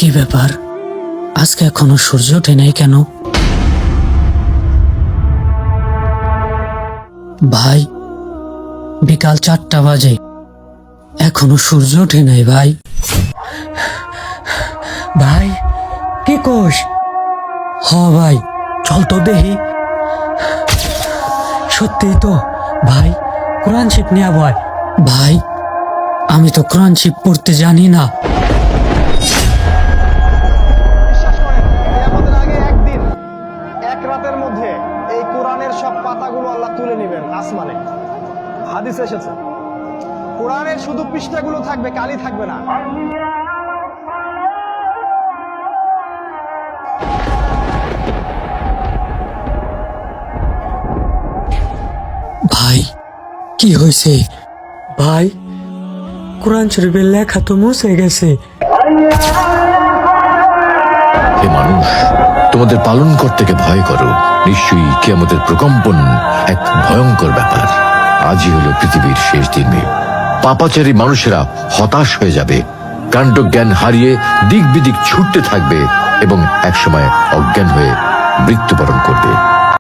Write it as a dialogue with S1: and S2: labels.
S1: কি ব্যাপার, আজকে এখনো সূর্য ওঠে নাই কেন? ভাই, বিকাল 4টা বাজে, এখনো সূর্য ওঠে নাই ভাই। ভাই কি কোষ? হ ভাই, চল তো দেখি। সত্যি তো ভাই, কোরআন শিব নিয়ে ভাই। ভাই, আমি তো কোরআন শিব পড়তে জানি না।
S2: বিশ্বাস করেন, কিয়ামতের আগে একদিন, এক রাতের মধ্যে এই কোরআনের সব পাতাগুলো আল্লাহ তুলে নেবেন আসমানে। হাদিস এসেছে, কোরআনের শুধু পৃষ্ঠাগুলো থাকবে, কালি থাকবে না।
S1: ভাই কি হয়েছে? ভাই, কোরআন শরীফের লেখা তো মুছে গেছে।
S3: হে মানুষ, তোমাদের পালন করতেকে ভয় করো। নিশ্চয়ই কিয়ামতের প্রকম্পন এক ভয়ঙ্কর ব্যাপার। আজই হলো পৃথিবীর শেষ দিন। পাপাচারী মানুষেরা হতাশ হয়ে যাবে, কাণ্ডজ্ঞান হারিয়ে দিক বিদিক ছুটতে থাকবে এবং একসময় অজ্ঞান হয়ে মৃত্যুবরণ করবে।